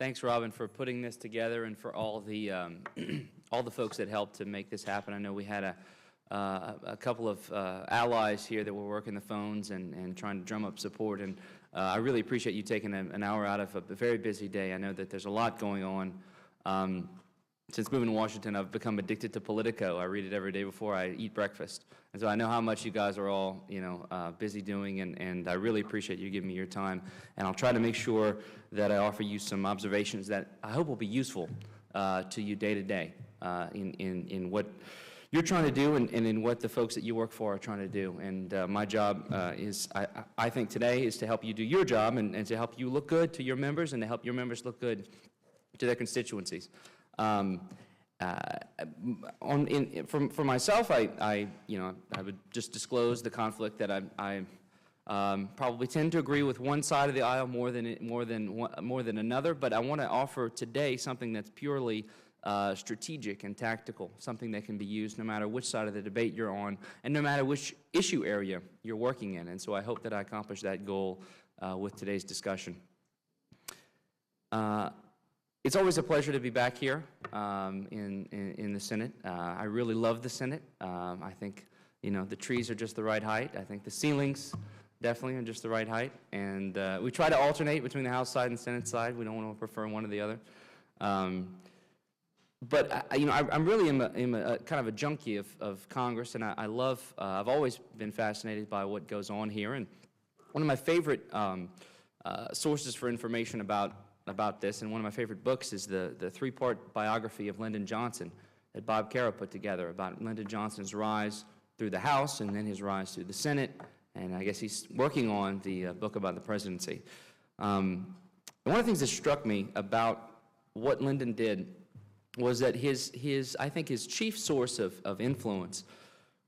Thanks, Robin, for putting this together and for all the all the folks that helped to make this happen. I know we had a couple of allies here that were working the phones and trying to drum up support, and I really appreciate you taking an hour out of a very busy day. I know that there's a lot going on. Since moving to Washington, I've become addicted to Politico. I read it every day before I eat breakfast. And so I know how much you guys are all, busy doing, and I really appreciate you giving me your time. And I'll try to make sure that I offer you some observations that I hope will be useful to you day to day in what you're trying to do and in what the folks that you work for are trying to do. And my job is, I think today, is to help you do your job and to help you look good to your members and to help your members look good to their constituencies. For myself, I would just disclose the conflict that I probably tend to agree with one side of the aisle more than another. But I want to offer today something that's purely strategic and tactical, something that can be used no matter which side of the debate you're on and no matter which issue area you're working in. And so I hope that I accomplish that goal with today's discussion. It's always a pleasure to be back here in the Senate. I really love the Senate. I think, the trees are just the right height. I think the ceilings definitely are just the right height. And we try to alternate between the House side and the Senate side. We don't want to prefer one or the other. But I'm really kind of a junkie of Congress, and I love. I've always been fascinated by what goes on here. And one of my favorite sources for information about this, and one of my favorite books, is the three-part biography of Lyndon Johnson that Bob Caro put together about Lyndon Johnson's rise through the House and then his rise through the Senate. And I guess he's working on the book about the presidency. And one of the things that struck me about what Lyndon did was that I think his chief source of influence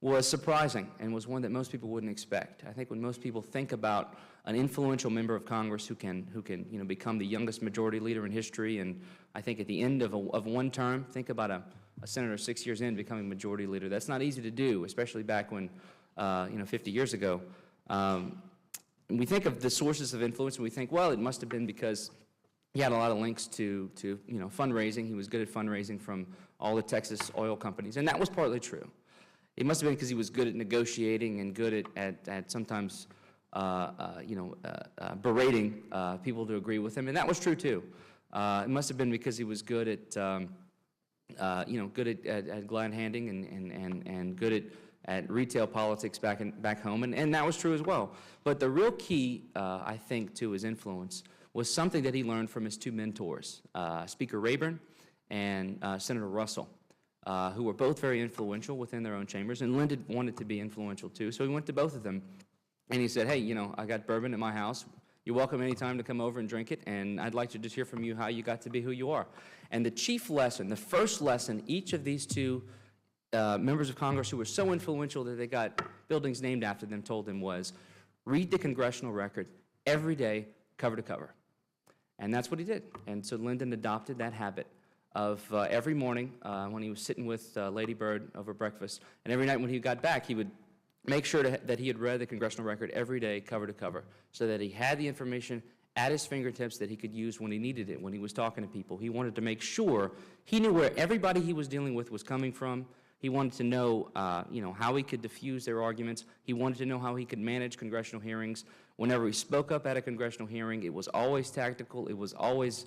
was surprising and was one that most people wouldn't expect. I think when most people think about an influential member of Congress who can become the youngest majority leader in history, and I think at the end of one term, think about a senator 6 years in becoming majority leader. That's not easy to do, especially back when 50 years ago. We think of the sources of influence, and we think, well, it must have been because he had a lot of links to fundraising. He was good at fundraising from all the Texas oil companies, and that was partly true. It must have been because he was good at negotiating and good at sometimes berating people to agree with him, and that was true too. It must have been because he was good at good at glad handing and good at retail politics back home, and that was true as well. But the real key, I think, to his influence was something that he learned from his two mentors, Speaker Rayburn and Senator Russell, who were both very influential within their own chambers, and Lyndon wanted to be influential too, so he went to both of them, and he said, hey, I got bourbon at my house. You're welcome anytime to come over and drink it, and I'd like to just hear from you how you got to be who you are. And the chief lesson, the first lesson each of these two members of Congress who were so influential that they got buildings named after them told him was, read the Congressional record every day, cover to cover. And that's what he did. And so Lyndon adopted that habit of every morning when he was sitting with Lady Bird over breakfast, and every night when he got back, he would make sure that he had read the Congressional record every day, cover to cover, so that he had the information at his fingertips that he could use when he needed it, when he was talking to people. He wanted to make sure he knew where everybody he was dealing with was coming from. He wanted to know, how he could diffuse their arguments. He wanted to know how he could manage congressional hearings. Whenever he spoke up at a congressional hearing, it was always tactical. It was always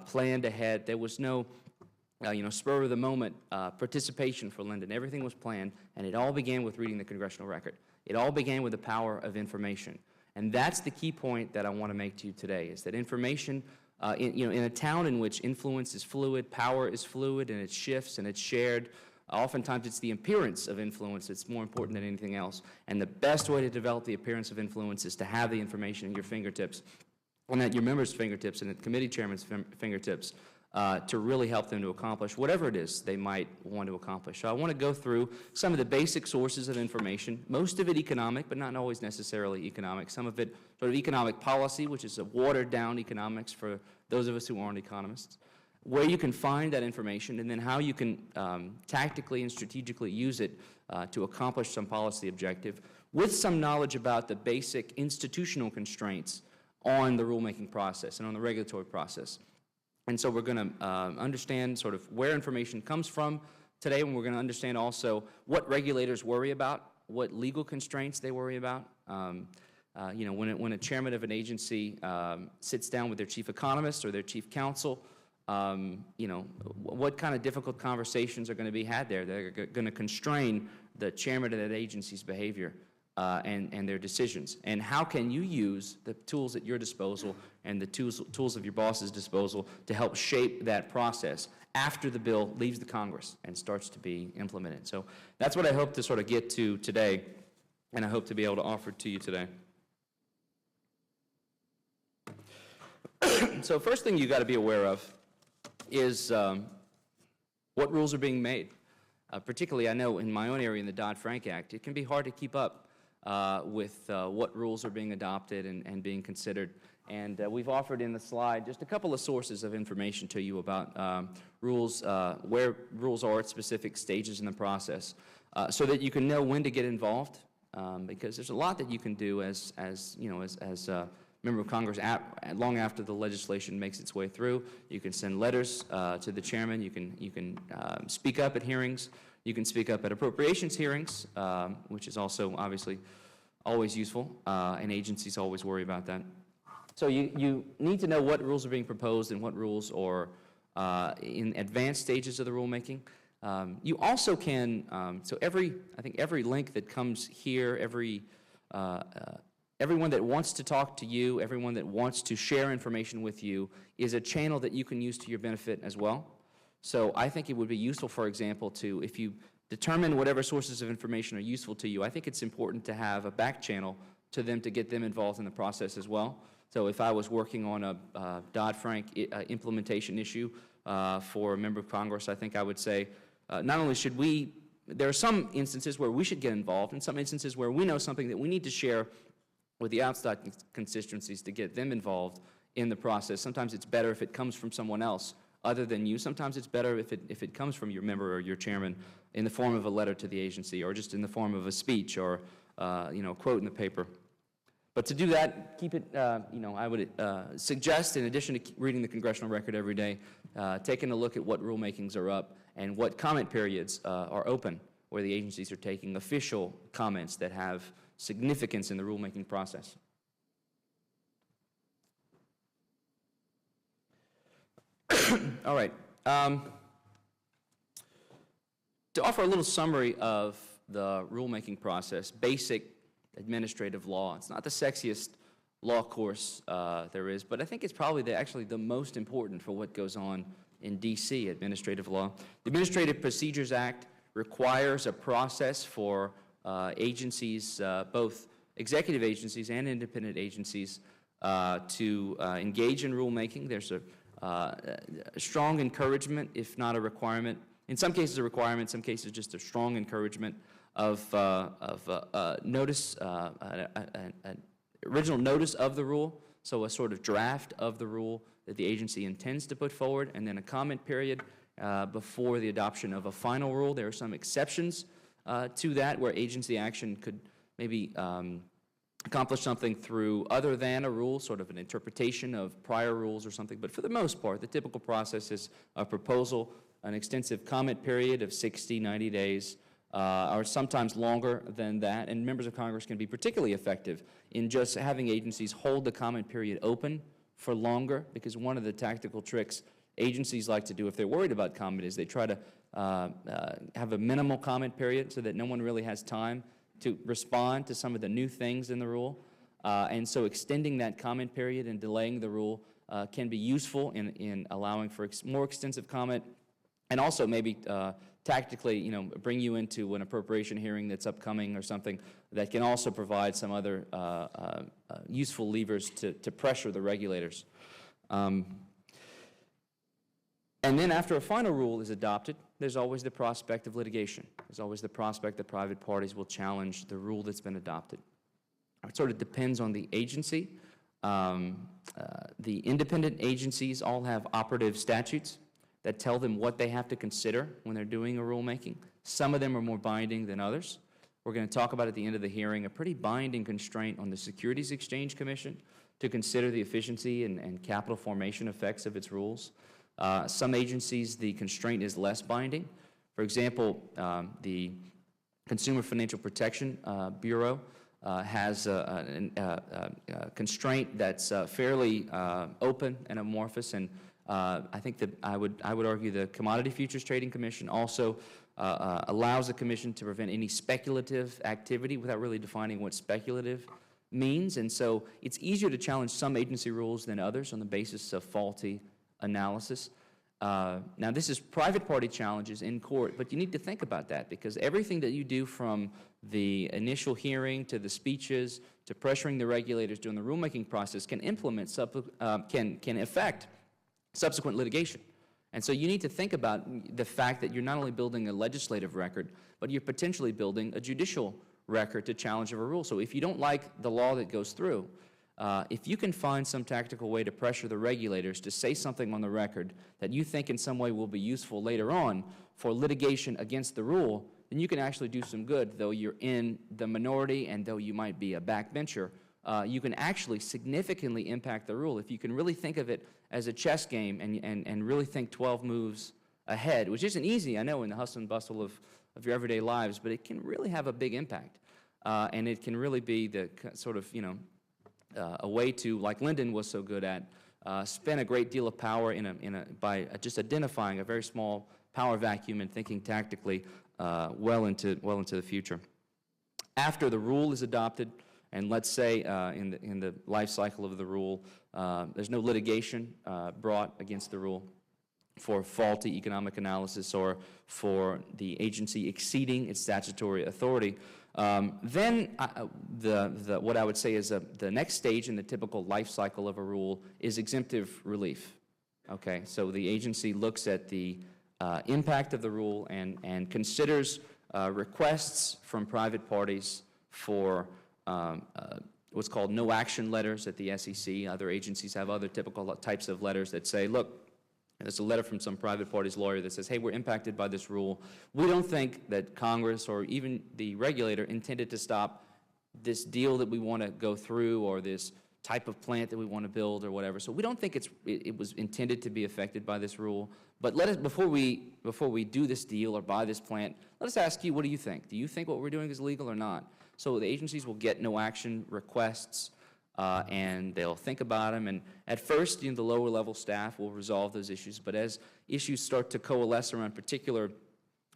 planned ahead. There was no, spur of the moment participation for Lyndon. Everything was planned, and it all began with reading the Congressional record. It all began with the power of information, and that's the key point that I want to make to you today: is that information, in a town in which influence is fluid, power is fluid, and it shifts and it's shared. Oftentimes it's the appearance of influence that's more important than anything else, and the best way to develop the appearance of influence is to have the information at your fingertips, and at your members' fingertips and at the committee chairman's fingertips, to really help them to accomplish whatever it is they might want to accomplish. So I want to go through some of the basic sources of information, most of it economic, but not always necessarily economic. Some of it sort of economic policy, which is a watered-down economics for those of us who aren't economists, where you can find that information, and then how you can tactically and strategically use it to accomplish some policy objective, with some knowledge about the basic institutional constraints on the rulemaking process and on the regulatory process. And so we're going to understand sort of where information comes from today, and we're going to understand also what regulators worry about, what legal constraints they worry about. You know, when a chairman of an agency sits down with their chief economist or their chief counsel, you know, what kind of difficult conversations are going to be had there that are going to constrain the chairman of that agency's behavior and their decisions? And how can you use the tools at your disposal and the tools of your boss's disposal to help shape that process after the bill leaves the Congress and starts to be implemented? So that's what I hope to sort of get to today, and I hope to be able to offer to you today. So first thing you got to be aware of is what rules are being made. Particularly, I know in my own area in the Dodd-Frank Act, it can be hard to keep up with what rules are being adopted and being considered. And we've offered in the slide just a couple of sources of information to you about rules, where rules are at specific stages in the process, so that you can know when to get involved, because there's a lot that you can do as member of Congress long after the legislation makes its way through. You can send letters to the chairman. You can speak up at hearings. You can speak up at appropriations hearings, which is also obviously always useful, and agencies always worry about that. So you need to know what rules are being proposed and what rules are in advanced stages of the rulemaking. You also can, I think every link that comes here, everyone that wants to talk to you, everyone that wants to share information with you is a channel that you can use to your benefit as well. So I think it would be useful, for example, if you determine whatever sources of information are useful to you, I think it's important to have a back channel to them to get them involved in the process as well. So if I was working on a Dodd-Frank implementation issue for a member of Congress, I think I would say, not only should we, there are some instances where we should get involved, and some instances where we know something that we need to share with the outside constituencies to get them involved in the process. Sometimes it's better if it comes from someone else other than you. Sometimes it's better if it comes from your member or your chairman in the form of a letter to the agency, or just in the form of a speech, or a quote in the paper. But to do that, keep it, I would suggest, in addition to reading the congressional record every day, taking a look at what rulemakings are up and what comment periods are open, where the agencies are taking official comments that have significance in the rulemaking process. All right. To offer a little summary of the rulemaking process, basic administrative law. It's not the sexiest law course there is, but I think it's probably actually the most important for what goes on in D.C., administrative law. The Administrative Procedures Act requires a process for agencies, both executive agencies and independent agencies, to engage in rulemaking. There's a strong encouragement, if not a requirement. In some cases a requirement, in some cases just a strong encouragement of notice, an original notice of the rule, so a sort of draft of the rule that the agency intends to put forward, and then a comment period before the adoption of a final rule. There are some exceptions to that, where agency action could maybe accomplish something through other than a rule, sort of an interpretation of prior rules or something. But for the most part, the typical process is a proposal, an extensive comment period of 60, 90 days, or sometimes longer than that. And members of Congress can be particularly effective in just having agencies hold the comment period open for longer, because one of the tactical tricks agencies like to do if they're worried about comment is they try to have a minimal comment period so that no one really has time to respond to some of the new things in the rule. And so extending that comment period and delaying the rule can be useful in allowing for more extensive comment, and also maybe tactically, bring you into an appropriation hearing that's upcoming or something that can also provide some other useful levers to pressure the regulators. And then after a final rule is adopted, there's always the prospect of litigation. There's always the prospect that private parties will challenge the rule that's been adopted. It sort of depends on the agency. The independent agencies all have operative statutes that tell them what they have to consider when they're doing a rulemaking. Some of them are more binding than others. We're going to talk about at the end of the hearing a pretty binding constraint on the Securities Exchange Commission to consider the efficiency and capital formation effects of its rules. Some agencies, the constraint is less binding. For example, the Consumer Financial Protection Bureau has a constraint that's fairly open and amorphous, and I think that I would argue the Commodity Futures Trading Commission also allows the Commission to prevent any speculative activity without really defining what speculative means, and so it's easier to challenge some agency rules than others on the basis of faulty analysis. Now, this is private party challenges in court, but you need to think about that, because everything that you do from the initial hearing to the speeches to pressuring the regulators during the rulemaking process can affect subsequent litigation. And so you need to think about the fact that you're not only building a legislative record, but you're potentially building a judicial record to challenge of a rule. So if you don't like the law that goes through, if you can find some tactical way to pressure the regulators to say something on the record that you think in some way will be useful later on for litigation against the rule, then you can actually do some good, though you're in the minority and though you might be a backbencher. You can actually significantly impact the rule if you can really think of it as a chess game and really think 12 moves ahead, which isn't easy, I know, in the hustle and bustle of your everyday lives, but it can really have a big impact. And it can really be the sort of, a way to, like Lyndon was so good at, spend a great deal of power by just identifying a very small power vacuum and thinking tactically well into the future. After the rule is adopted, and let's say in the life cycle of the rule, there's no litigation brought against the rule for faulty economic analysis or for the agency exceeding its statutory authority, then what I would say is the next stage in the typical life cycle of a rule is exemptive relief. Okay, so the agency looks at the impact of the rule and considers requests from private parties for what's called no action letters at the SEC. Other agencies have other typical types of letters that say, look, there's a letter from some private party's lawyer that says, hey, we're impacted by this rule. We don't think that Congress or even the regulator intended to stop this deal that we want to go through or this type of plant that we want to build or whatever. So we don't think it was intended to be affected by this rule. But let us, before we do this deal or buy this plant, let us ask you, what do you think? Do you think what we're doing is legal or not? So the agencies will get no action requests, and they'll think about them. And at first, the lower level staff will resolve those issues. But as issues start to coalesce around particular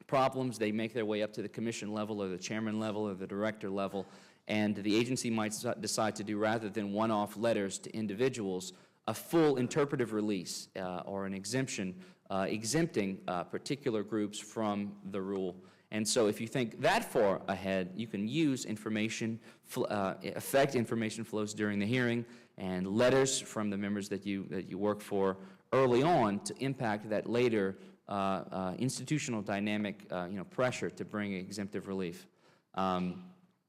problems, they make their way up to the commission level or the chairman level or the director level. And the agency might decide to do, rather than one-off letters to individuals, a full interpretive release or an exemption exempting particular groups from the rule. And so if you think that far ahead, you can use affect information flows during the hearing and letters from the members that you work for early on to impact that later institutional dynamic pressure to bring exemptive relief. And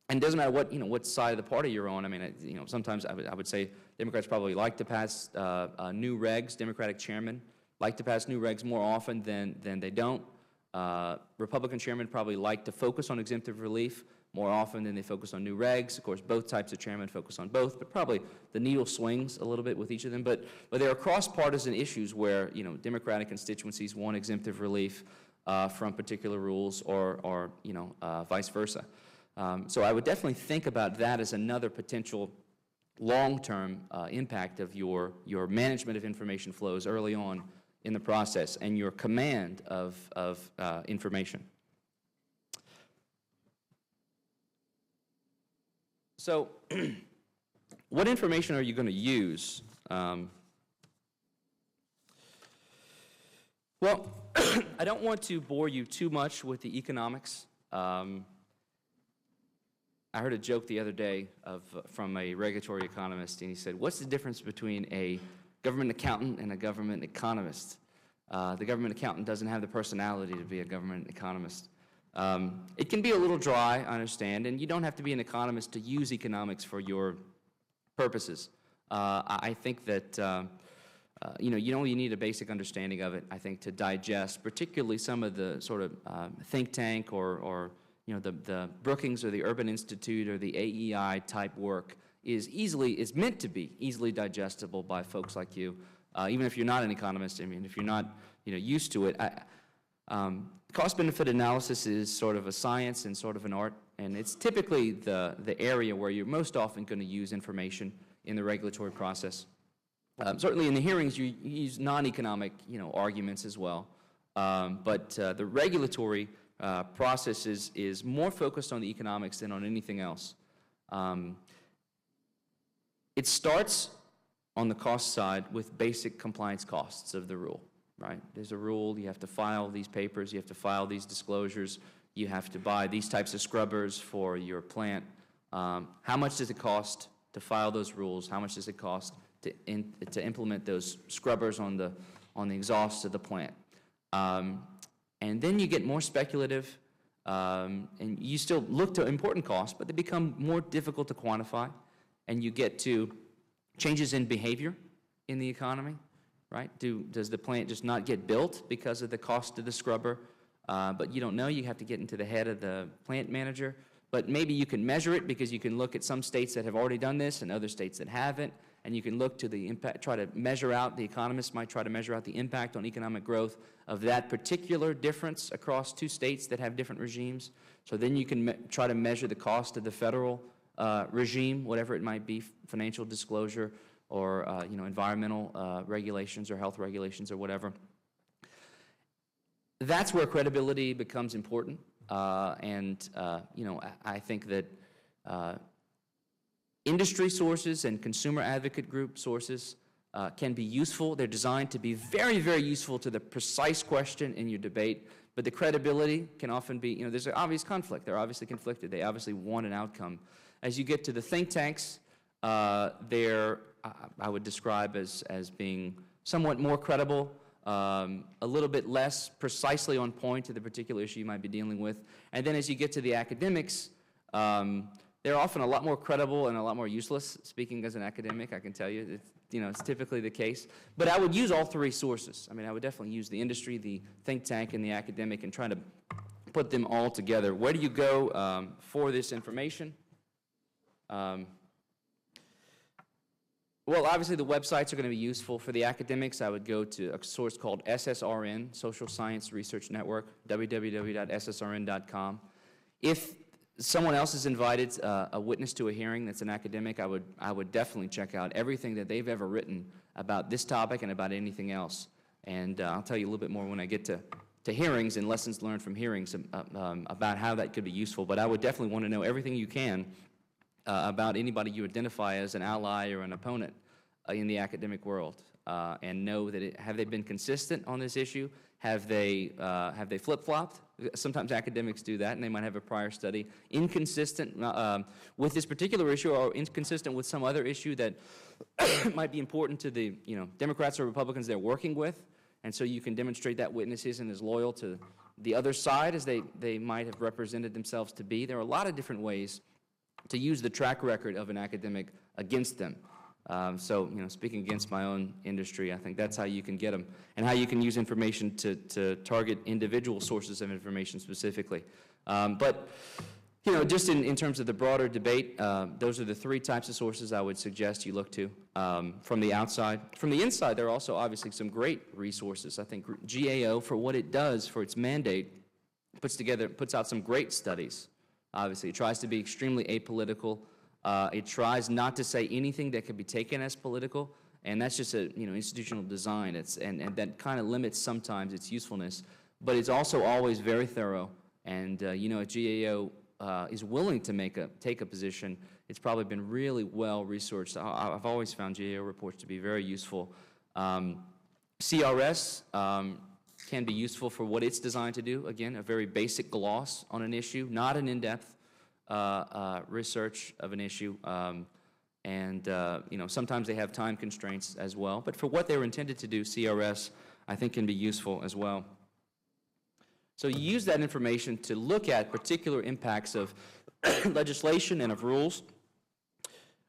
it doesn't matter what side of the party you're on. I mean, sometimes I would say Democrats probably like to pass new regs. Democratic chairmen like to pass new regs more often than they don't. Republican chairmen probably like to focus on exemptive relief more often than they focus on new regs. Of course, both types of chairmen focus on both, but probably the needle swings a little bit with each of them. But there are cross-partisan issues where Democratic constituencies want exemptive relief from particular rules, or vice versa. So I would definitely think about that as another potential long-term impact of your management of information flows early on in the process and your command of information. So what information are you going to use? Well, I don't want to bore you too much with the economics. I heard a joke the other day from a regulatory economist, and he said, what's the difference between a government accountant and a government economist? The government accountant doesn't have the personality to be a government economist. It can be a little dry, I understand, and you don't have to be an economist to use economics for your purposes. I think that you only need a basic understanding of it, I think, to digest, particularly some of the sort of think tank or the Brookings or the Urban Institute or the AEI type work is meant to be easily digestible by folks like you, even if you're not an economist. I mean, if you're not used to it. Cost-benefit analysis is sort of a science and sort of an art, and it's typically the area where you're most often going to use information in the regulatory process. Certainly in the hearings, you use non-economic arguments as well, but the regulatory process is more focused on the economics than on anything else. It starts on the cost side with basic compliance costs of the rule, right? There's a rule, you have to file these papers, you have to file these disclosures, you have to buy these types of scrubbers for your plant. How much does it cost to file those rules? How much does it cost to implement those scrubbers on the exhaust of the plant? And then you get more speculative, and you still look to important costs, but they become more difficult to quantify, and you get to changes in behavior in the economy, right? Does the plant just not get built because of the cost of the scrubber? But you don't know. You have to get into the head of the plant manager. But maybe you can measure it because you can look at some states that have already done this and other states that haven't, and you can look to the impact, try to measure out, the economists might try to measure out the impact on economic growth of that particular difference across two states that have different regimes. So then you can try to measure the cost of the federal regime, whatever it might be, financial disclosure or environmental regulations or health regulations or whatever. That's where credibility becomes important, and I think that industry sources and consumer advocate group sources can be useful. They're designed to be very, very useful to the precise question in your debate, but the credibility can often be, there's an obvious conflict. They're obviously conflicted. They obviously want an outcome. As you get to the think tanks, they're, I would describe as being somewhat more credible, a little bit less precisely on point to the particular issue you might be dealing with. And then as you get to the academics, they're often a lot more credible and a lot more useless. Speaking as an academic, I can tell you, it's typically the case. But I would use all three sources. I mean, I would definitely use the industry, the think tank, and the academic and try to put them all together. Where do you go for this information? Well, obviously the websites are going to be useful. For the academics, I would go to a source called SSRN, Social Science Research Network, www.ssrn.com. If someone else is invited, a witness to a hearing that's an academic, I would definitely check out everything that they've ever written about this topic and about anything else. And I'll tell you a little bit more when I get to hearings and lessons learned from hearings about how that could be useful. But I would definitely want to know everything you can about anybody you identify as an ally or an opponent in the academic world, and know that have they been consistent on this issue? Have they flip-flopped? Sometimes academics do that, and they might have a prior study inconsistent with this particular issue, or inconsistent with some other issue that might be important to the Democrats or Republicans they're working with, and so you can demonstrate that witness isn't as loyal to the other side as they might have represented themselves to be. There are a lot of different ways to use the track record of an academic against them. So, speaking against my own industry, I think that's how you can get them, and how you can use information to target individual sources of information specifically. But, just in terms of the broader debate, those are the three types of sources I would suggest you look to from the outside. From the inside, there are also obviously some great resources. I think GAO, for what it does for its mandate, puts out some great studies. Obviously, it tries to be extremely apolitical. It tries not to say anything that could be taken as political, and that's just a institutional design. And that kind of limits sometimes its usefulness. But it's also always very thorough. And if GAO is willing to take a position, it's probably been really well researched. I've always found GAO reports to be very useful. CRS can be useful for what it's designed to do. Again, a very basic gloss on an issue, not an in-depth research of an issue. Sometimes they have time constraints as well. But for what they were intended to do, CRS, I think, can be useful as well. So you use that information to look at particular impacts of legislation and of rules.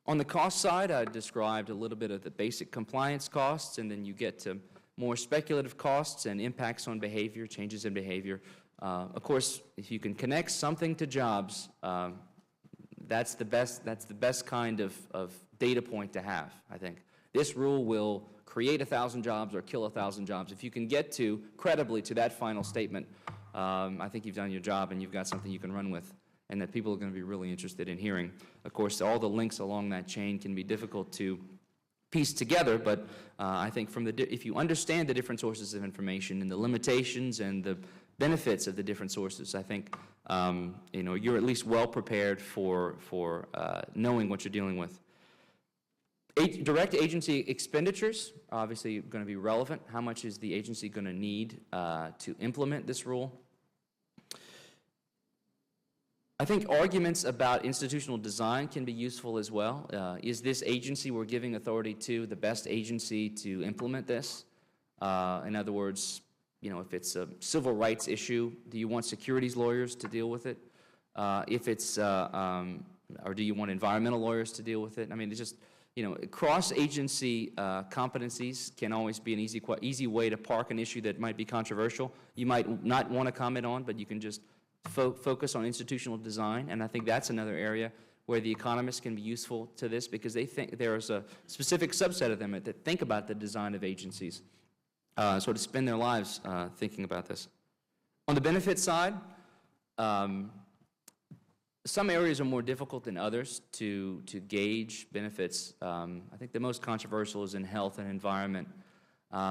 On the cost side, I described a little bit of the basic compliance costs, and then you get to more speculative costs and impacts on behavior, changes in behavior. Of course, if you can connect something to jobs, that's the best kind of data point to have, I think. This rule will create 1,000 jobs or kill 1,000 jobs. If you can get to, credibly, to that final statement, I think you've done your job and you've got something you can run with and that people are going to be really interested in hearing. Of course, all the links along that chain can be difficult to piece together, but I think if you understand the different sources of information and the limitations and the benefits of the different sources, I think you're at least well prepared for knowing what you're dealing with. Direct agency expenditures are obviously going to be relevant. How much is the agency going to need to implement this rule? I think arguments about institutional design can be useful as well. Is this agency we're giving authority to the best agency to implement this? In other words, if it's a civil rights issue, do you want securities lawyers to deal with it? If it's, or do you want environmental lawyers to deal with it? I mean, it's just, cross-agency competencies can always be an easy way to park an issue that might be controversial. You might not want to comment on, but you can just focus on institutional design, and I think that's another area where the economists can be useful to this because they think there's a specific subset of them that think about the design of agencies, sort of spend their lives thinking about this. On the benefit side, some areas are more difficult than others to gauge benefits. I think the most controversial is in health and environment.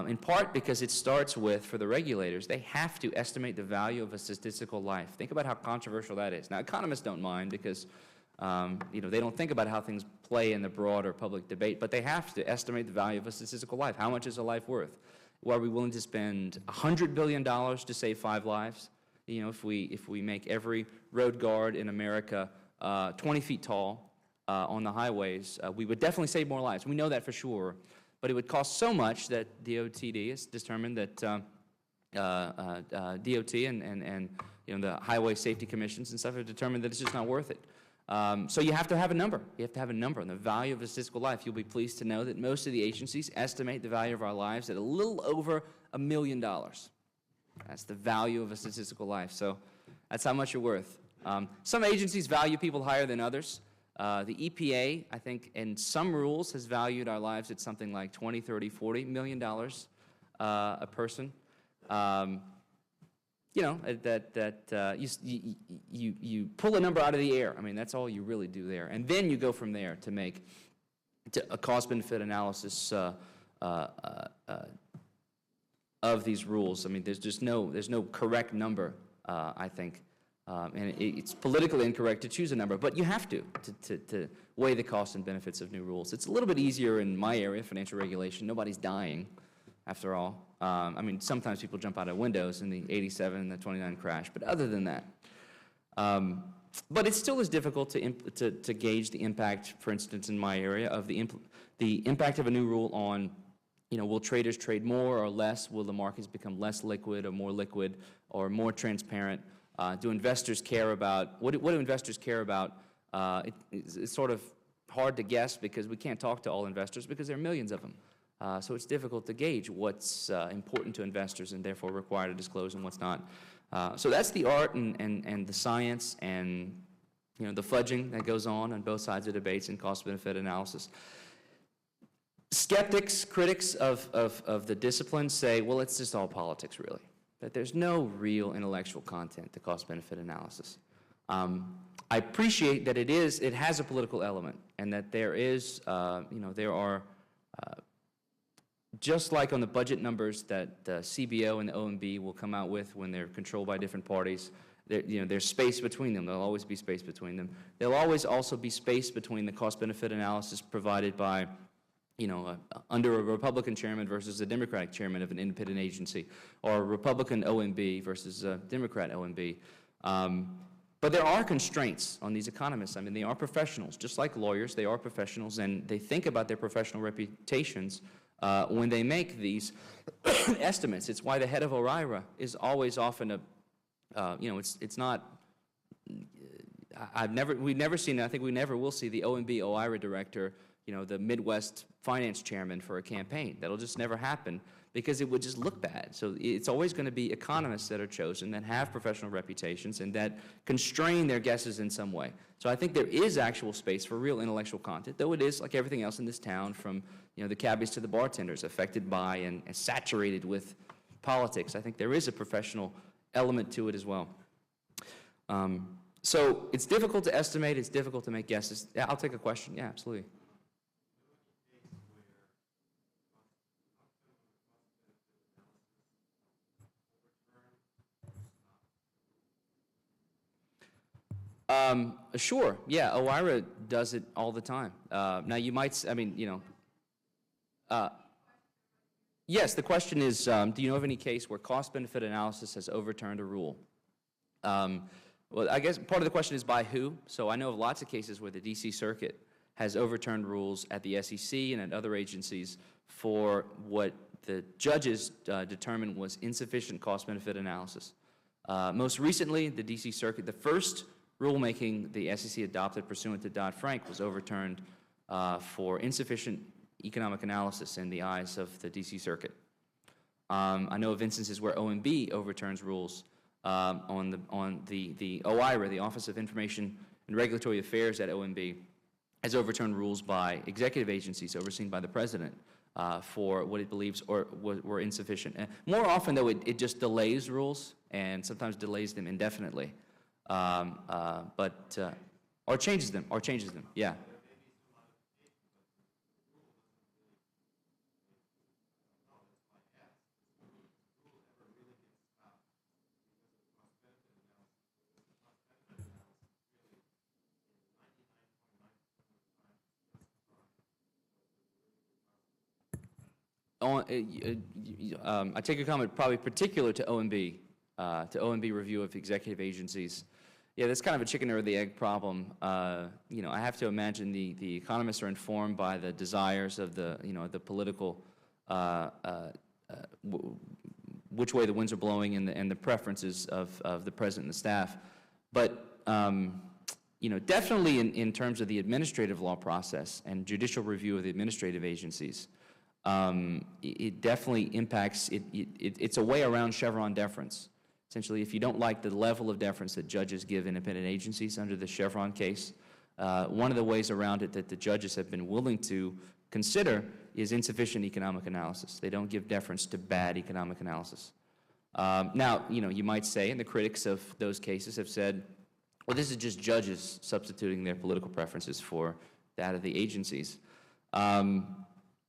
In part because it starts with, for the regulators, they have to estimate the value of a statistical life. Think about how controversial that is. Now, economists don't mind because they don't think about how things play in the broader public debate, but they have to estimate the value of a statistical life. How much is a life worth? Are we willing to spend $100 billion to save 5 lives? If we make every road guard in America 20 feet tall on the highways, we would definitely save more lives. We know that for sure. But it would cost so much that DOTD has determined that DOT and the highway safety commissions and stuff have determined that it's just not worth it. So you have to have a number. You have to have a number on the value of a statistical life. You'll be pleased to know that most of the agencies estimate the value of our lives at a little over $1 million. That's the value of a statistical life. So that's how much you're worth. Some agencies value people higher than others. The EPA, I think, in some rules has valued our lives at something like $20, $30, $40 million a person. You pull a number out of the air. I mean, that's all you really do there. And then you go from there to make a cost-benefit analysis of these rules. I mean, there's no correct number, I think. And it's politically incorrect to choose a number, but you have to weigh the costs and benefits of new rules. It's a little bit easier in my area, financial regulation. Nobody's dying, after all. I mean, sometimes people jump out of windows in the 87 and the 29 crash, but other than that. But it still is difficult to gauge the impact, for instance, in my area, of the impact of a new rule on, will traders trade more or less? Will the markets become less liquid or more liquid or more transparent? Do investors care about, what do investors care about? It's sort of hard to guess because we can't talk to all investors because there are millions of them. So it's difficult to gauge what's important to investors and therefore required to disclose and what's not. So that's the art and the science and the fudging that goes on both sides of debates and cost-benefit analysis. Skeptics, critics of the discipline say, well, it's just all politics, really. That there's no real intellectual content to cost-benefit analysis. I appreciate that it has a political element, and that there is, there are, just like on the budget numbers that the CBO and the OMB will come out with when they're controlled by different parties, there's space between them. There'll always be space between them. There'll always also be space between the cost-benefit analysis provided by under a Republican chairman versus a Democratic chairman of an independent agency, or a Republican OMB versus a Democrat OMB. But there are constraints on these economists. I mean, they are professionals. Just like lawyers, they are professionals, and they think about their professional reputations when they make these estimates. It's why the head of OIRA is always often it's not, we've never seen, I think we never will see the OMB OIRA director, the Midwest finance chairman for a campaign. That'll just never happen because it would just look bad. So it's always going to be economists that are chosen that have professional reputations and that constrain their guesses in some way. So I think there is actual space for real intellectual content, though it is, like everything else in this town, from the cabbies to the bartenders, affected by and saturated with politics. I think there is a professional element to it as well. So it's difficult to estimate, it's difficult to make guesses. Yeah, I'll take a question. Yeah, absolutely. Sure, yeah, OIRA does it all the time. Now you might, yes, the question is, do you know of any case where cost-benefit analysis has overturned a rule? Well, I guess part of the question is by who? So I know of lots of cases where the DC Circuit has overturned rules at the SEC and at other agencies for what the judges determined was insufficient cost-benefit analysis. Most recently, the DC Circuit, the first rulemaking the SEC adopted pursuant to Dodd-Frank was overturned for insufficient economic analysis in the eyes of the DC Circuit. I know of instances where OMB overturns rules on the OIRA, the Office of Information and Regulatory Affairs at OMB, has overturned rules by executive agencies overseen by the President for what it believes were insufficient. And more often, though, it just delays rules and sometimes delays them indefinitely. Or changes them, yeah. I take a comment probably particular to OMB review of executive agencies. Yeah, that's kind of a chicken or the egg problem. I have to imagine the economists are informed by the desires of the political, which way the winds are blowing and the preferences of the president and the staff. But, definitely in terms of the administrative law process and judicial review of the administrative agencies, it definitely impacts, it's a way around Chevron deference. Essentially, if you don't like the level of deference that judges give independent agencies under the Chevron case, one of the ways around it that the judges have been willing to consider is insufficient economic analysis. They don't give deference to bad economic analysis. Now, you might say, and the critics of those cases have said, well, this is just judges substituting their political preferences for that of the agencies.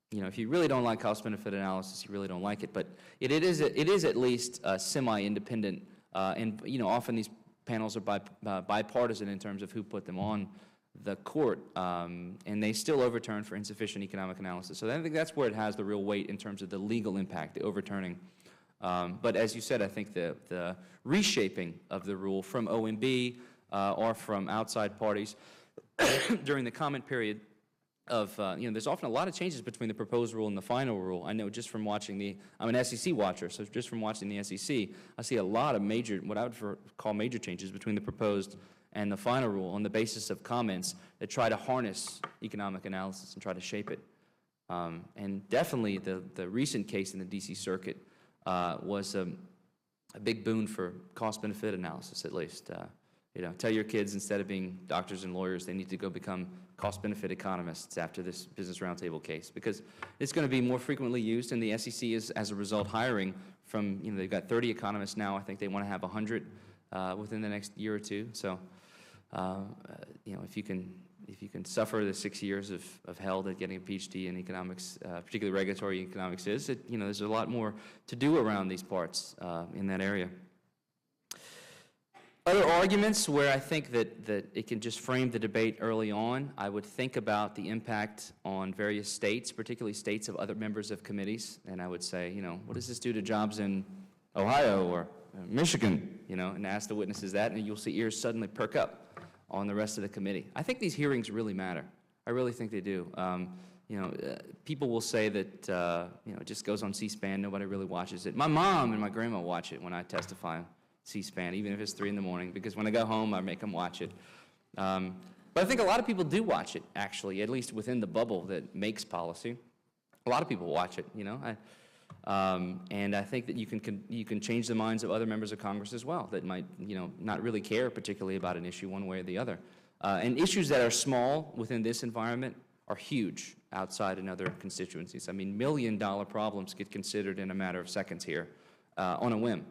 If you really don't like cost-benefit analysis, you really don't like it. But it is at least semi-independent, and often these panels are bipartisan in terms of who put them on the court, and they still overturn for insufficient economic analysis. So I think that's where it has the real weight in terms of the legal impact, the overturning. But as you said, I think the reshaping of the rule from OMB or from outside parties during the comment period of, there's often a lot of changes between the proposed rule and the final rule. I know just from watching I'm an SEC watcher, so just from watching the SEC, I see a lot of what I would call major changes between the proposed and the final rule on the basis of comments that try to harness economic analysis and try to shape it. And definitely the recent case in the DC Circuit was a big boon for cost-benefit analysis, at least. Tell your kids instead of being doctors and lawyers, they need to go become cost-benefit economists after this Business Roundtable case, because it's going to be more frequently used, and the SEC is, as a result, hiring from, they've got 30 economists now. I think they want to have 100 within the next year or two. So, if you can suffer the 6 years of hell that getting a PhD in economics, particularly regulatory economics is, there's a lot more to do around these parts in that area. Other arguments where I think that it can just frame the debate early on, I would think about the impact on various states, particularly states of other members of committees, and I would say, what does this do to jobs in Ohio or Michigan, and ask the witnesses that, and you'll see ears suddenly perk up on the rest of the committee. I think these hearings really matter. I really think they do. People will say that, it just goes on C-SPAN, nobody really watches it. My mom and my grandma watch it when I testify C-SPAN, even if it's 3 in the morning, because when I go home, I make them watch it. But I think a lot of people do watch it, actually, at least within the bubble that makes policy. A lot of people watch it, And I think that you can change the minds of other members of Congress as well that might, not really care particularly about an issue one way or the other. And issues that are small within this environment are huge outside in other constituencies. I mean, million-dollar problems get considered in a matter of seconds here on a whim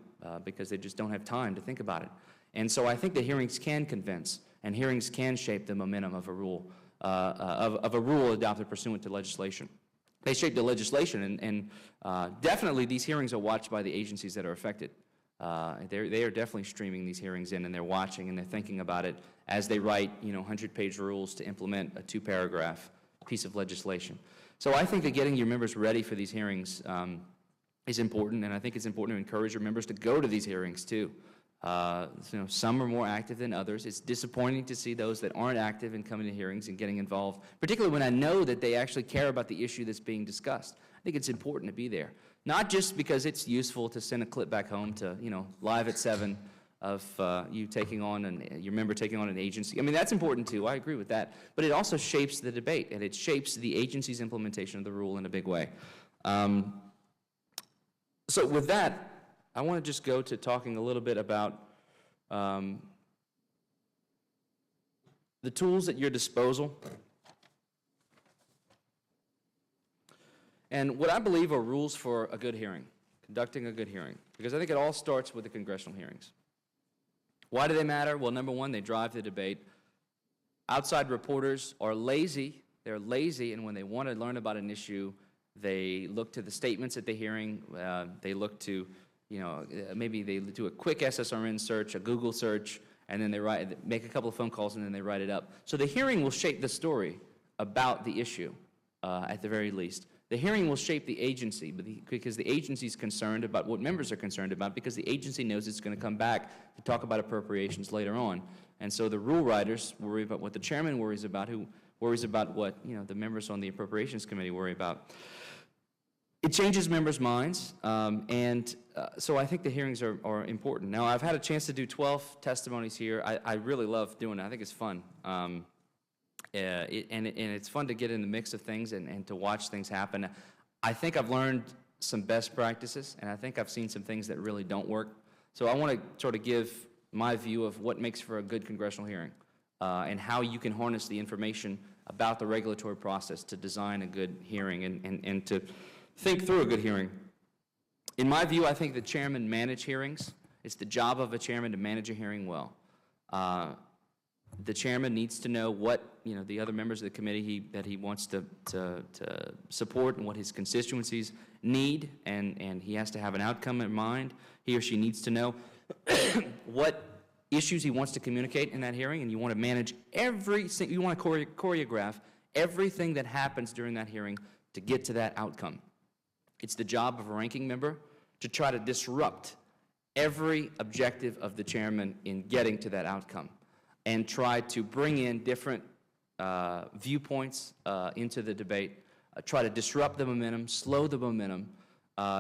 because they just don't have time to think about it. And so I think that hearings can convince, and hearings can shape the momentum of a rule, adopted pursuant to legislation. They shape the legislation, and definitely these hearings are watched by the agencies that are affected. They are definitely streaming these hearings in, and they're watching and they're thinking about it as they write, 100-page rules to implement a 2-paragraph piece of legislation. So I think that getting your members ready for these hearings is important, and I think it's important to encourage your members to go to these hearings too. Some are more active than others. It's disappointing to see those that aren't active in coming to hearings and getting involved, particularly when I know that they actually care about the issue that's being discussed. I think it's important to be there, not just because it's useful to send a clip back home to, live at 7 of you taking on, your member taking on an agency. I mean, that's important too. I agree with that. But it also shapes the debate, and it shapes the agency's implementation of the rule in a big way. So with that, I want to just go to talking a little bit about the tools at your disposal and what I believe are rules for a good hearing, conducting a good hearing, because I think it all starts with the congressional hearings. Why do they matter? Well, number one, they drive the debate. Outside reporters are lazy. They're lazy, and when they want to learn about an issue, they look to the statements at the hearing. They look to, maybe they do a quick SSRN search, a Google search, and then they make a couple of phone calls, and then they write it up. So the hearing will shape the story about the issue, at the very least. The hearing will shape the agency because the agency is concerned about what members are concerned about, because the agency knows it's going to come back to talk about appropriations later on. And so the rule writers worry about what the chairman worries about, who worries about what the members on the Appropriations Committee worry about. It changes members' minds, so I think the hearings are important. Now, I've had a chance to do 12 testimonies here. I really love doing it. I think it's fun. And it's fun to get in the mix of things and to watch things happen. I think I've learned some best practices, and I think I've seen some things that really don't work. So I want to sort of give my view of what makes for a good congressional hearing and how you can harness the information about the regulatory process to design a good hearing and to think through a good hearing. In my view, I think the chairmen manage hearings. It's the job of a chairman to manage a hearing well. The chairman needs to know what the other members of the committee that he wants to support and what his constituencies need, and he has to have an outcome in mind. He or she needs to know what issues he wants to communicate in that hearing, and you want to manage you want to choreograph everything that happens during that hearing to get to that outcome. It's the job of a ranking member to try to disrupt every objective of the chairman in getting to that outcome and try to bring in different viewpoints into the debate, try to disrupt the momentum, slow the momentum,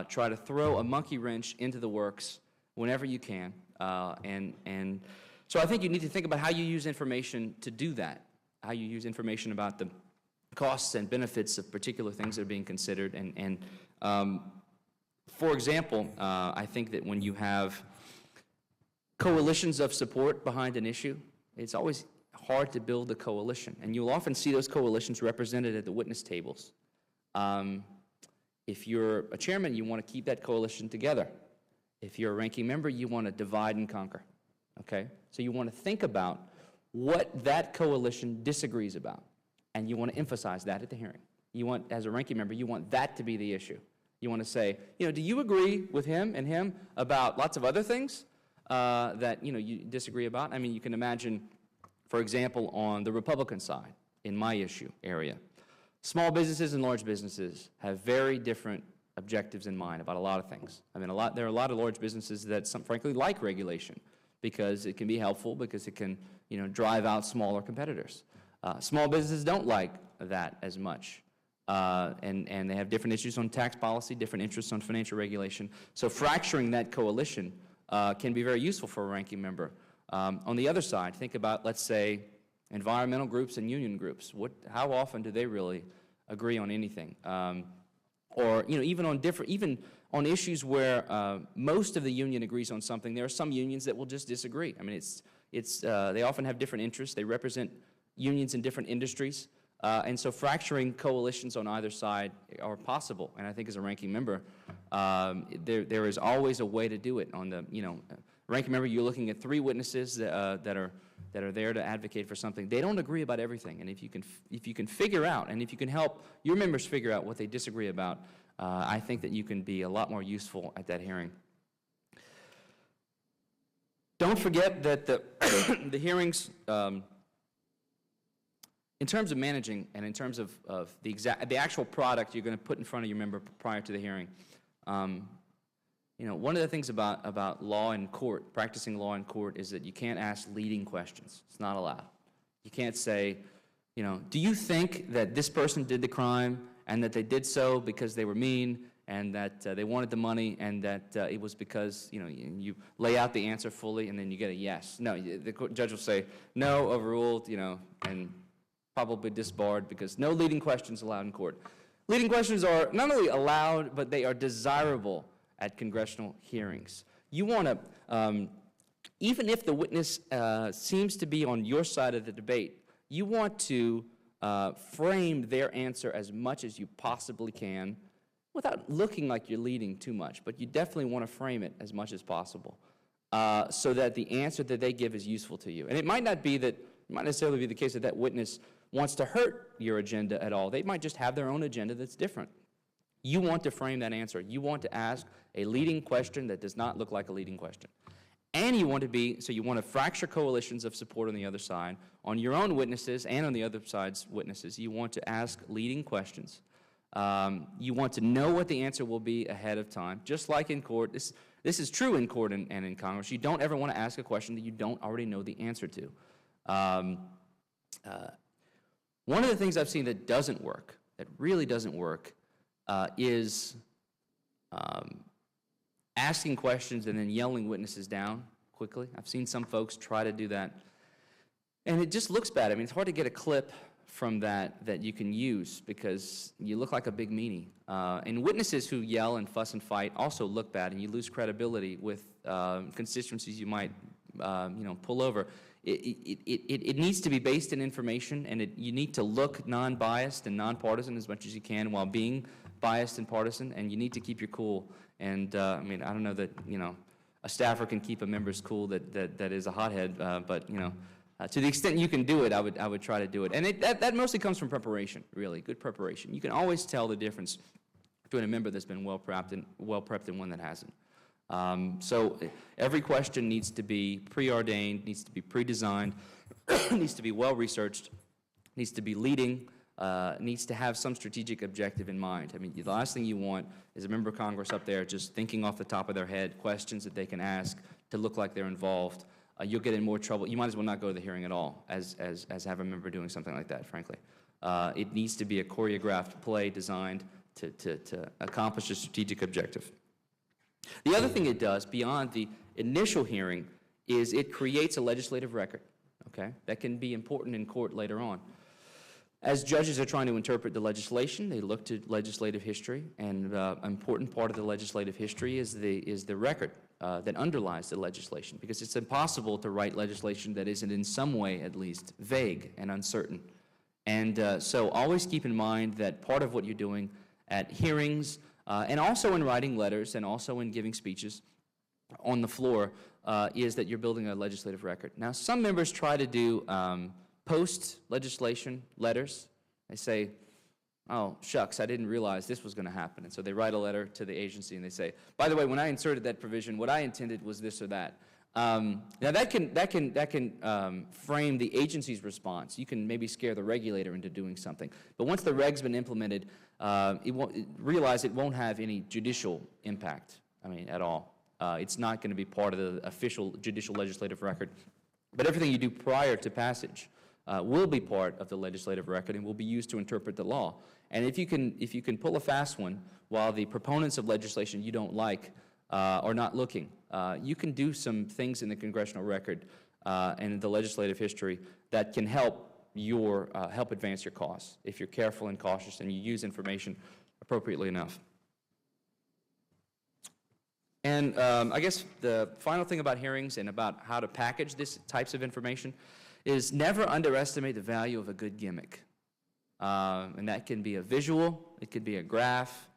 try to throw a monkey wrench into the works whenever you can. And so I think you need to think about how you use information to do that, how you use information about the costs and benefits of particular things that are being considered. And for example, I think that when you have coalitions of support behind an issue, it's always hard to build a coalition, and you'll often see those coalitions represented at the witness tables. If you're a chairman, you want to keep that coalition together. If you're a ranking member, you want to divide and conquer, okay? So you want to think about what that coalition disagrees about, and you want to emphasize that at the hearing. You want, as a ranking member, you want that to be the issue. You want to say, do you agree with him and him about lots of other things that you disagree about? I mean, you can imagine, for example, on the Republican side, in my issue area, small businesses and large businesses have very different objectives in mind about a lot of things. I mean, there are a lot of large businesses that, frankly, like regulation because it can be helpful, because it can, drive out smaller competitors. Small businesses don't like that as much. And they have different issues on tax policy, different interests on financial regulation. So fracturing that coalition can be very useful for a ranking member. On the other side, think about, let's say, environmental groups and union groups. How often do they really agree on anything? Or even on on issues where most of the union agrees on something, there are some unions that will just disagree. I mean, they often have different interests. They represent unions in different industries. And so fracturing coalitions on either side are possible. And I think as a ranking member, there is always a way to do it. On the, ranking member, you're looking at 3 witnesses that are there to advocate for something. They don't agree about everything. And if you can figure out, and if you can help your members figure out what they disagree about, I think that you can be a lot more useful at that hearing. Don't forget that the hearings, in terms of managing and in terms of the actual product you're going to put in front of your member prior to the hearing, one of the things about law in court, practicing law in court, is that you can't ask leading questions. It's not allowed. You can't say, do you think that this person did the crime and that they did so because they were mean and that they wanted the money and that it was because, you lay out the answer fully and then you get a yes. No, the judge will say, no, overruled, and probably disbarred because no leading questions allowed in court. Leading questions are not only allowed, but they are desirable at congressional hearings. You want to, even if the witness seems to be on your side of the debate, you want to frame their answer as much as you possibly can without looking like you're leading too much, but you definitely want to frame it as much as possible so that the answer that they give is useful to you. And it might not necessarily be the case that that witness wants to hurt your agenda at all. They might just have their own agenda that's different. You want to frame that answer. You want to ask a leading question that does not look like a leading question. And you want to fracture coalitions of support on the other side, on your own witnesses and on the other side's witnesses. You want to ask leading questions. You want to know what the answer will be ahead of time, just like in court. This is true in court and in Congress. You don't ever want to ask a question that you don't already know the answer to. One of the things I've seen that doesn't work, that really doesn't work, is asking questions and then yelling witnesses down quickly. I've seen some folks try to do that, and it just looks bad. I mean, it's hard to get a clip from that you can use because you look like a big meanie. And witnesses who yell and fuss and fight also look bad, and you lose credibility with constituencies you might pull over. It needs to be based in information, and you need to look non-biased and nonpartisan as much as you can while being biased and partisan, and you need to keep your cool. And I mean, I don't know that a staffer can keep a member's cool that is a hothead, but to the extent you can do it, I would try to do it. And that mostly comes from preparation, really, good preparation. You can always tell the difference between a member that's been well prepped and one that hasn't. So every question needs to be preordained, needs to be pre-designed, needs to be well-researched, needs to be leading, needs to have some strategic objective in mind. I mean, the last thing you want is a member of Congress up there just thinking off the top of their head questions that they can ask to look like they're involved. You'll get in more trouble. You might as well not go to the hearing at all as have a member doing something like that, frankly. It needs to be a choreographed play designed to accomplish a strategic objective. The other thing it does, beyond the initial hearing, is it creates a legislative record, okay, that can be important in court later on. As judges are trying to interpret the legislation, they look to legislative history, and an important part of the legislative history is the record that underlies the legislation, because it's impossible to write legislation that isn't in some way, at least, vague and uncertain. And so always keep in mind that part of what you're doing at hearings, and also in writing letters and also in giving speeches on the floor, is that you're building a legislative record. Now, some members try to do post-legislation letters. They say, oh, shucks, I didn't realize this was going to happen. And so they write a letter to the agency and they say, by the way, when I inserted that provision, what I intended was this or that. Now that can frame the agency's response. You can maybe scare the regulator into doing something. But once the reg's been implemented, realize it won't have any judicial impact, at all. It's not going to be part of the official judicial legislative record. But everything you do prior to passage will be part of the legislative record and will be used to interpret the law. And if you can pull a fast one while the proponents of legislation you don't like are not looking, you can do some things in the congressional record and the legislative history that can help advance your cause if you're careful and cautious and you use information appropriately enough. And I guess the final thing about hearings and about how to package this types of information is never underestimate the value of a good gimmick. And that can be a visual, it could be a graph,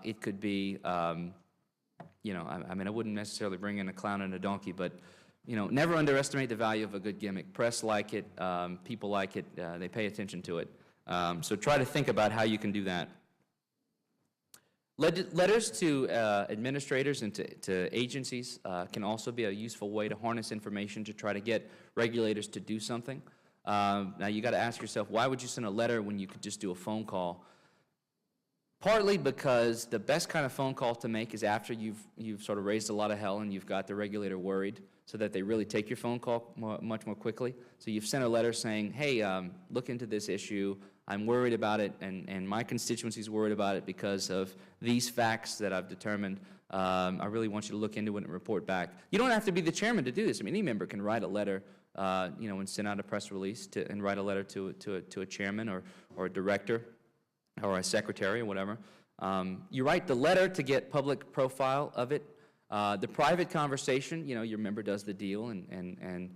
it could be, you know, I mean, I wouldn't necessarily bring in a clown and a donkey, but, you know, never underestimate the value of a good gimmick. Press like it, people like it, they pay attention to it. So try to think about how you can do that. Letters to administrators and to agencies can also be a useful way to harness information to try to get regulators to do something. Now you got to ask yourself, why would you send a letter when you could just do a phone call? Partly because the best kind of phone call to make is after you've sort of raised a lot of hell and you've got the regulator worried, so that they really take your phone call much more quickly. So you've sent a letter saying, hey, look into this issue. I'm worried about it, and my constituency is worried about it because of these facts that I've determined. I really want you to look into it and report back. You don't have to be the chairman to do this. I mean, any member can write a letter, you know, and send out a press release and write a letter to a chairman or a director or a secretary or whatever. You write the letter to get public profile of it. The private conversation, you know, your member does the deal, and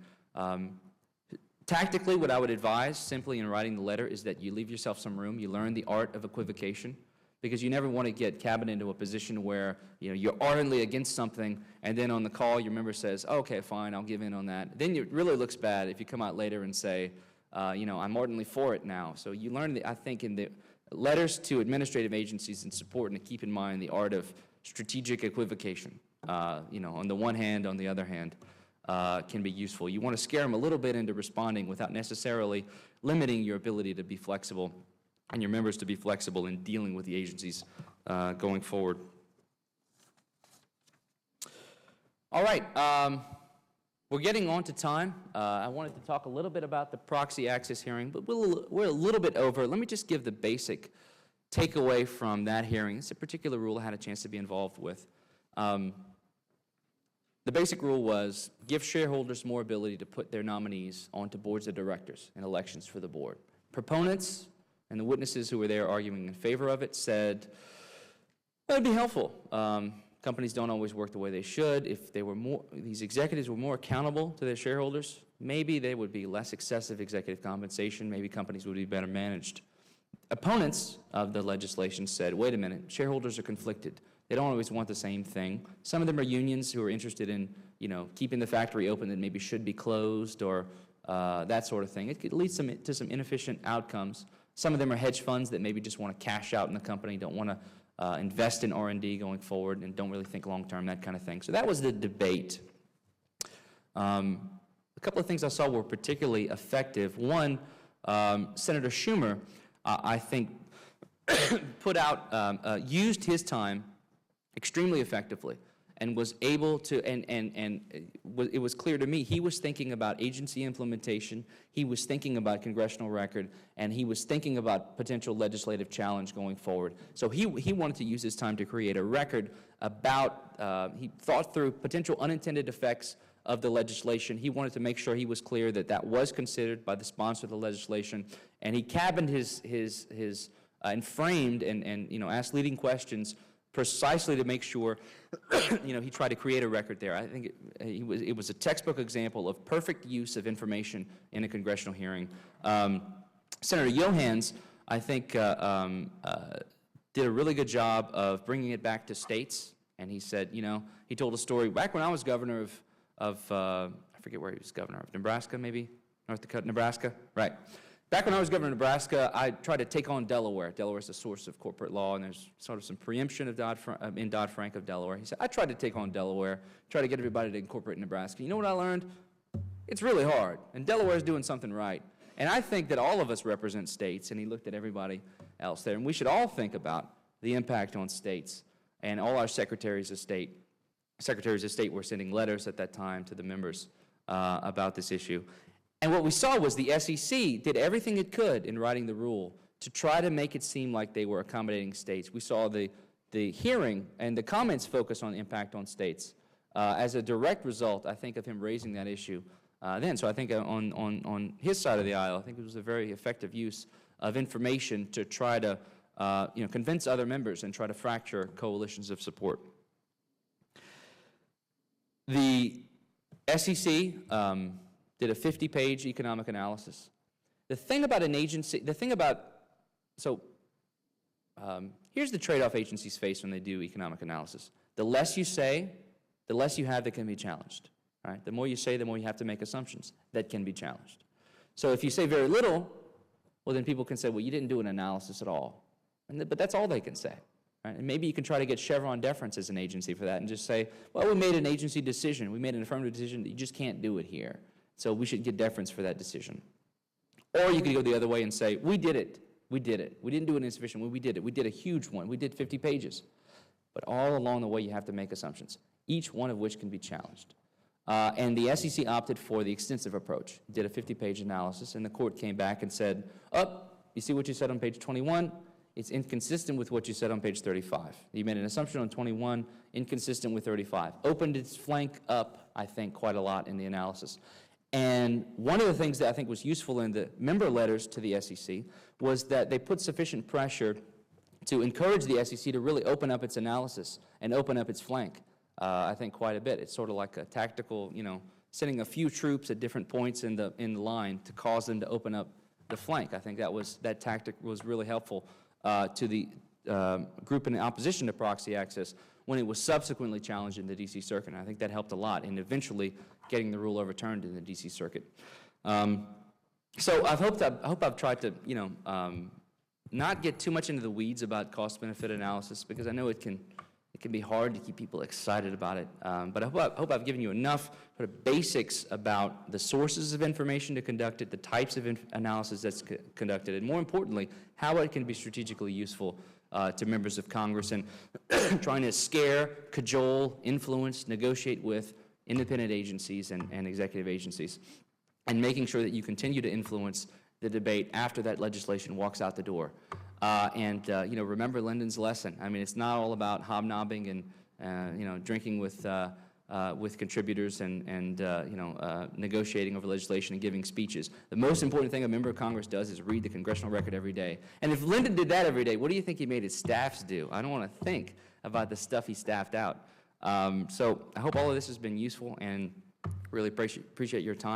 tactically, what I would advise simply in writing the letter is that you leave yourself some room. You learn the art of equivocation, because you never want to get cabinet into a position where, you know, you're ardently against something, and then on the call your member says, oh, okay, fine, I'll give in on that. Then it really looks bad if you come out later and say, you know, I'm ardently for it now. So you learn, I think, in the letters to administrative agencies, it's important to keep in mind the art of strategic equivocation. You know, on the one hand, on the other hand, can be useful. You want to scare them a little bit into responding without necessarily limiting your ability to be flexible and your members to be flexible in dealing with the agencies going forward. All right, we're getting on to time. I wanted to talk a little bit about the proxy access hearing, but we're a little bit over. Let me just give the basic takeaway from that hearing. It's a particular rule I had a chance to be involved with. The basic rule was give shareholders more ability to put their nominees onto boards of directors in elections for the board. Proponents and the witnesses who were there arguing in favor of it said, well, it'd be helpful. Companies don't always work the way they should. If they were these executives were more accountable to their shareholders, maybe there would be less excessive executive compensation. Maybe companies would be better managed. Opponents of the legislation said, wait a minute, shareholders are conflicted. They don't always want the same thing. Some of them are unions who are interested in, you know, keeping the factory open that maybe should be closed, or that sort of thing. It could lead to some inefficient outcomes. Some of them are hedge funds that maybe just want to cash out in the company, don't want to invest in R&D going forward, and don't really think long-term, that kind of thing. So that was the debate. A couple of things I saw were particularly effective. One, Senator Schumer, I think, used his time extremely effectively, and was able to, it was clear to me, he was thinking about agency implementation, he was thinking about congressional record, and he was thinking about potential legislative challenge going forward. So he wanted to use his time to create a record about, he thought through potential unintended effects of the legislation. He wanted to make sure he was clear that that was considered by the sponsor of the legislation, and he cabined and framed and you know, asked leading questions precisely to make sure, you know, he tried to create a record there. I think it was a textbook example of perfect use of information in a congressional hearing. Senator Johans, I think, did a really good job of bringing it back to states, and he said, you know, he told a story back when I was governor of I forget where he was governor of, Nebraska maybe? North Dakota, Nebraska? Right. Back when I was governor of Nebraska, I tried to take on Delaware. Delaware is the source of corporate law, and there's sort of some preemption of in Dodd-Frank of Delaware. He said, I tried to take on Delaware, try to get everybody to incorporate Nebraska. You know what I learned? It's really hard, and Delaware is doing something right. And I think that all of us represent states, and he looked at everybody else there, and we should all think about the impact on states, and all our secretaries of state were sending letters at that time to the members about this issue. And what we saw was the SEC did everything it could in writing the rule to try to make it seem like they were accommodating states. We saw the hearing and the comments focus on impact on states as a direct result, I think, of him raising that issue then. So I think on his side of the aisle, I think it was a very effective use of information to try to you know, convince other members and try to fracture coalitions of support. The SEC did a 50-page economic analysis. The thing about an agency, here's the trade-off agencies face when they do economic analysis. The less you say, the less you have that can be challenged. Right? The more you say, the more you have to make assumptions that can be challenged. So if you say very little, well, then people can say, well, you didn't do an analysis at all. But that's all they can say. Right? And maybe you can try to get Chevron deference as an agency for that and just say, well, we made an agency decision. We made an affirmative decision that you just can't do it here. So we should get deference for that decision. Or you could go the other way and say, we did it. We did it. We didn't do it insufficient. We did it. We did a huge one. We did 50 pages. But all along the way, you have to make assumptions, each one of which can be challenged. And the SEC opted for the extensive approach, did a 50-page analysis, and the court came back and said, you see what you said on page 21? It's inconsistent with what you said on page 35. You made an assumption on 21, inconsistent with 35. Opened its flank up, I think, quite a lot in the analysis. And one of the things that I think was useful in the member letters to the SEC was that they put sufficient pressure to encourage the SEC to really open up its analysis and open up its flank, I think, quite a bit. It's sort of like a tactical, sending a few troops at different points in the line to cause them to open up the flank. I think that tactic was really helpful to the group in opposition to proxy access when it was subsequently challenged in the D.C. Circuit. And I think that helped a lot in eventually getting the rule overturned in the D.C. Circuit. So I hope I've tried to, not get too much into the weeds about cost-benefit analysis, because I know it can be hard to keep people excited about it. But I hope I've given you enough sort of basics about the sources of information to conduct it, the types of analysis that's conducted, and more importantly, how it can be strategically useful to members of Congress and trying to scare, cajole, influence, negotiate with independent agencies and executive agencies, and making sure that you continue to influence the debate after that legislation walks out the door. Remember Lyndon's lesson. I mean, it's not all about hobnobbing and drinking with contributors and negotiating over legislation and giving speeches. The most important thing a member of Congress does is read the congressional record every day. And if Lyndon did that every day, what do you think he made his staffs do? I don't want to think about the stuff he staffed out. So I hope all of this has been useful, and really appreciate your time.